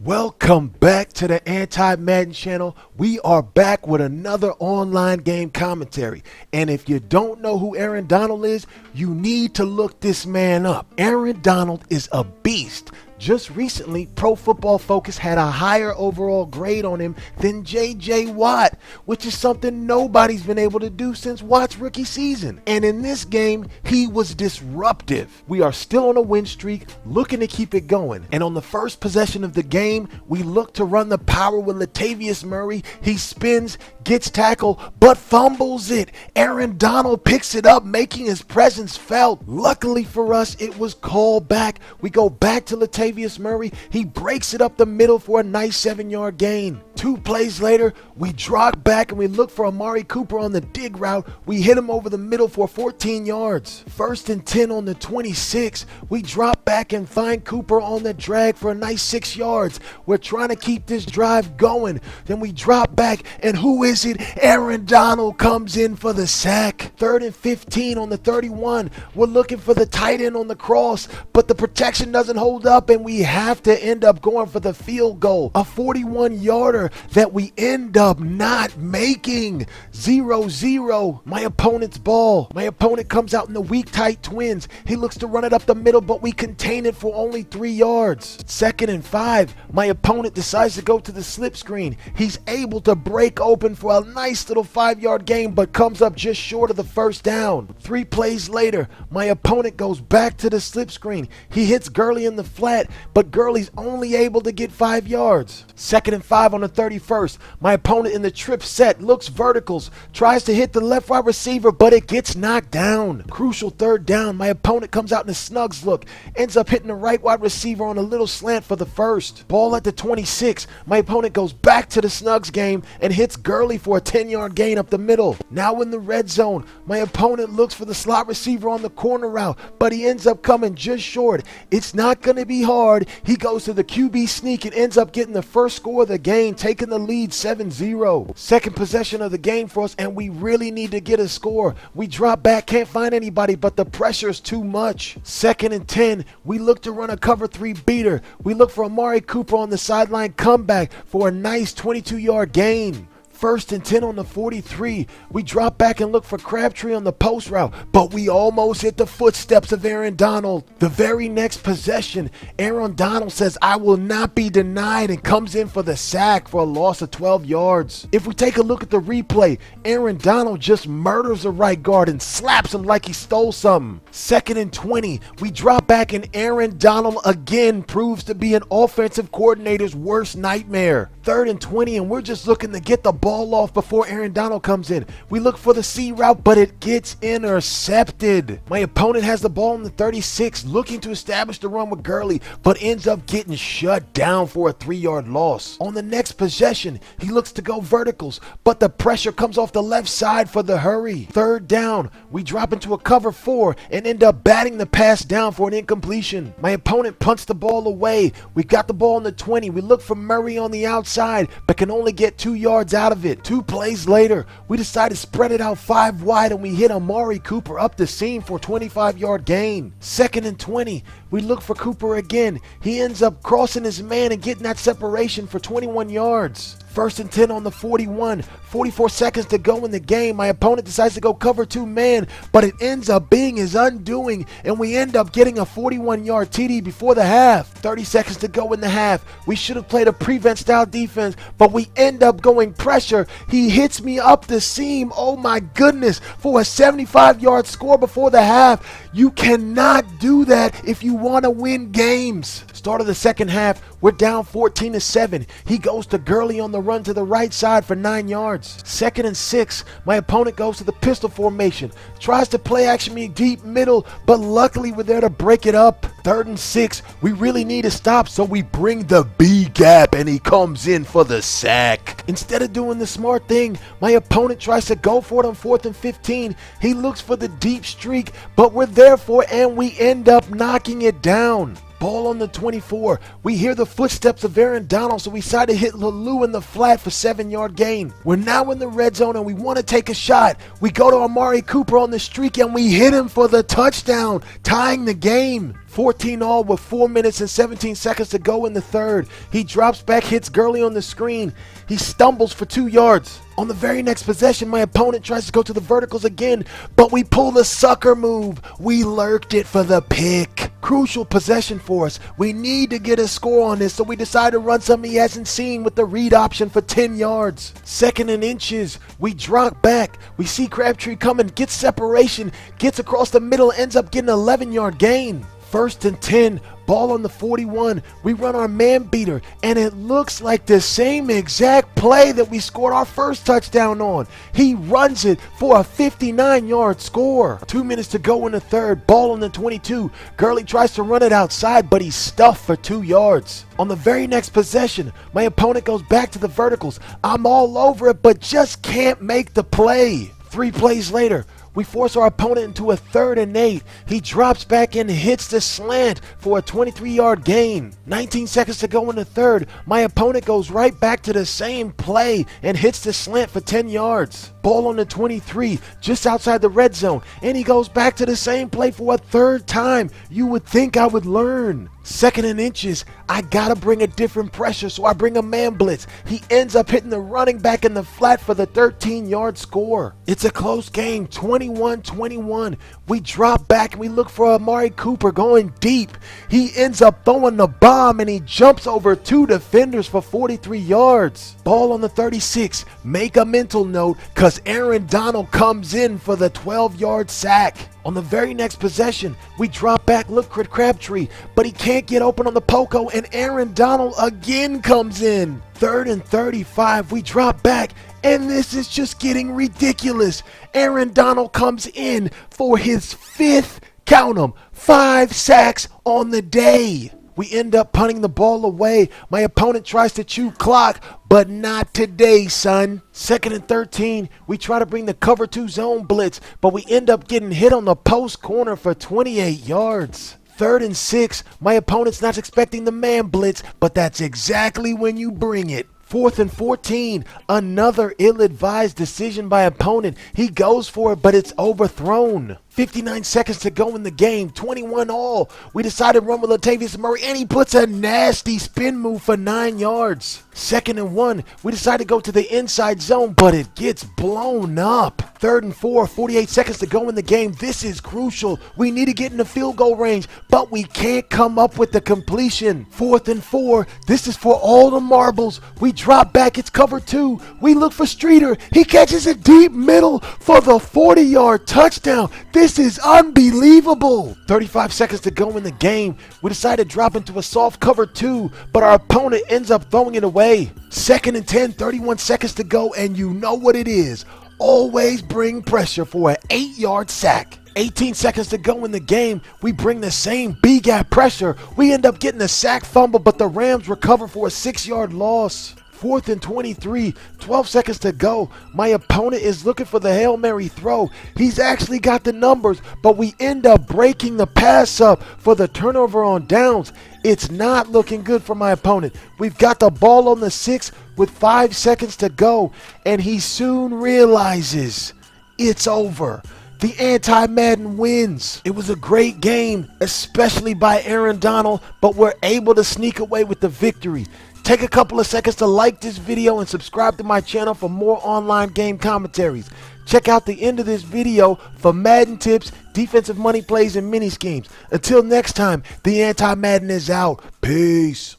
Welcome back to the Anti-Madden channel. We are back with another online game commentary. And if you don't know who Aaron Donald is, you need to look this man up. Aaron Donald is a beast. Just recently, Pro Football Focus had a higher overall grade on him than J.J. Watt, which is something nobody's been able to do since Watt's rookie season. And in this game, he was disruptive. We are still on a win streak, looking to keep it going. And on the first possession of the game, we look to run the power with Latavius Murray. He spins, gets tackled, but fumbles it. Aaron Donald picks it up, making his presence felt. Luckily for us, it was called back. We go back to Latavius Murray. He breaks it up the middle for a nice 7-yard gain. 2 plays later, we drop back and we look for Amari Cooper on the dig route. We hit him over the middle for 14 yards. 1st and 10 on the 26. We drop back and find Cooper on the drag for a nice 6 yards. We're trying to keep this drive going. Then we drop back, and who is it? Aaron Donald comes in for the sack. 3rd and 15 on the 31. We're looking for the tight end on the cross, but the protection doesn't hold up, and we have to end up going for the field goal. A 41-yarder that we end up not making. 0-0. My opponent's ball. My opponent comes out in the weak tight twins. He looks to run it up the middle, but we contain it for only 3 yards. 2nd and 5. My opponent decides to go to the slip screen. He's able to break open for a nice little 5-yard gain, but comes up just short of the first down. 3 plays later, my opponent goes back to the slip screen. He hits Gurley in the flat, but Gurley's only able to get 5 yards. 2nd and 5 on the 31st. My opponent in the trip set looks verticals, tries to hit the left wide receiver, but it gets knocked down. Crucial 3rd down. My opponent comes out in a snugs look, ends up hitting the right wide receiver on a little slant for the first. Ball at the 26. My opponent goes back to the snugs game and hits Gurley for a 10-yard gain up the middle. Now in the red zone, my opponent looks for the slot receiver on the corner route, but he ends up coming just short. It's not going to be hard. He goes to the QB sneak and ends up getting the first score of the game, taking the lead 7-0. Second possession of the game for us, and we really need to get a score. We drop back, can't find anybody, but the pressure is too much. 2nd and 10. We look to run a cover 3 beater. We look for Amari Cooper on the sideline comeback for a nice 22-yard gain. 1st and 10 on the 43. We drop back and look for Crabtree on the post route, but we almost hit the footsteps of Aaron Donald. The very next possession, Aaron Donald says, "I will not be denied," and comes in for the sack for a loss of 12 yards. If we take a look at the replay, Aaron Donald just murders a right guard and slaps him like he stole something. 2nd and 20. We drop back and Aaron Donald again proves to be an offensive coordinator's worst nightmare. 3rd and 20, and we're just looking to get the ball off before Aaron Donald comes in. We look for the C route, but it gets intercepted. My opponent has the ball on the 36, looking to establish the run with Gurley, but ends up getting shut down for a 3-yard loss. On the next possession, he looks to go verticals, but the pressure comes off the left side for the hurry. 3rd down, we drop into a cover 4 and end up batting the pass down for an incompletion. My opponent punts the ball away. We got the ball on the 20. We look for Murray on the outside, but can only get 2 yards out of it. 2 plays later, we decide to spread it out 5 wide, and we hit Amari Cooper up the seam for a 25-yard gain. 2nd and 20. We look for Cooper again. He ends up crossing his man and getting that separation for 21 yards. 1st and 10 on the 41. 44 seconds to go in the game. My opponent decides to go cover 2 man, but it ends up being his undoing, and we end up getting a 41-yard TD before the half. 30 seconds to go in the half. We should have played a prevent style defense, but we end up going pressure. He hits me up the seam, oh my goodness, for a 75-yard score before the half. You cannot do that if you want to win games. Start of the second half, we're down 14-7. He goes to Gurley on the run to the right side for 9 yards. 2nd and 6. My opponent goes to the pistol formation. Tries to play action me deep middle, but luckily we're there to break it up. 3rd and 6. We really need a stop, so we bring the B gap, and he comes in for the sack. Instead of doing the smart thing, my opponent tries to go for it on 4th and 15. He looks for the deep streak, but we're there for it, and we end up knocking it down. Ball on the 24. We hear the footsteps of Aaron Donald, so we decide to hit Lelou in the flat for 7-yard gain. We're now in the red zone and we want to take a shot. We go to Amari Cooper on the streak and we hit him for the touchdown, tying the game. 14 all with 4 minutes and 17 seconds to go in the third. He drops back, hits Gurley on the screen. He stumbles for 2 yards. On the very next possession, my opponent tries to go to the verticals again, but we pull the sucker move. We lurked it for the pick. Crucial possession for us. We need to get a score on this, so we decide to run something he hasn't seen with the read option for 10 yards. 2nd and inches. We drop back. We see Crabtree coming, gets separation, gets across the middle, ends up getting an 11-yard gain. 1st and 10, ball on the 41. We run our man beater, and it looks like the same exact play that we scored our first touchdown on. He runs it for a 59-yard score. 2 minutes to go in the third, ball on the 22. Gurley tries to run it outside, but he's stuffed for 2 yards. On the very next possession, my opponent goes back to the verticals. I'm all over it, but just can't make the play. 3 plays later, we force our opponent into a 3rd and 8. He drops back and hits the slant for a 23-yard gain. 19 seconds to go in the third. My opponent goes right back to the same play and hits the slant for 10 yards. Ball on the 23, just outside the red zone, and he goes back to the same play for a 3rd time. You would think I would learn. 2nd and inches, I gotta bring a different pressure, so I bring a man blitz. He ends up hitting the running back in the flat for the 13-yard score. It's a close game, 21-21. We drop back and we look for Amari Cooper going deep. He ends up throwing the bomb and he jumps over 2 defenders for 43 yards. Ball on the 36, make a mental note, cause Aaron Donald comes in for the 12-yard sack. On the very next possession, we drop back, look at Crabtree, but he can't get open on the Poco, and Aaron Donald again comes in. 3rd and 35, we drop back, and this is just getting ridiculous. Aaron Donald comes in for his 5th, count 'em, 5 sacks on the day. We end up punting the ball away. My opponent tries to chew clock, but not today, son. 2nd and 13, we try to bring the cover 2 zone blitz, but we end up getting hit on the post corner for 28 yards. 3rd and 6, my opponent's not expecting the man blitz, but that's exactly when you bring it. 4th and 14, another ill-advised decision by opponent. He goes for it, but it's overthrown. 59 seconds to go in the game, 21 all. We decide to run with Latavius Murray, and he puts a nasty spin move for 9 yards. 2nd and 1, we decide to go to the inside zone, but it gets blown up. 3rd and 4, 48 seconds to go in the game. This is crucial. We need to get in the field goal range, but we can't come up with the completion. 4th and 4, this is for all the marbles. We drop back, it's cover 2. We look for Streeter. He catches it deep middle for the 40-yard touchdown. This is unbelievable. 35 seconds to go in the game. We decide to drop into a soft cover 2, but our opponent ends up throwing it away. 2nd and 10, 31 seconds to go, and you know what it is. Always bring pressure for an 8-yard sack. 18 seconds to go in the game. We bring the same B-gap pressure. We end up getting a sack fumble, but the Rams recover for a 6-yard loss. 4th and 23, 12 seconds to go. My opponent is looking for the Hail Mary throw. He's actually got the numbers, but we end up breaking the pass up for the turnover on downs. It's not looking good for my opponent. We've got the ball on the 6 with 5 seconds to go, and he soon realizes it's over. The Anti-Madden wins. It was a great game, especially by Aaron Donald, but we're able to sneak away with the victory. Take a couple of seconds to like this video and subscribe to my channel for more online game commentaries. Check out the end of this video for Madden tips, defensive money plays, and mini schemes. Until next time, the Anti-Madden is out. Peace.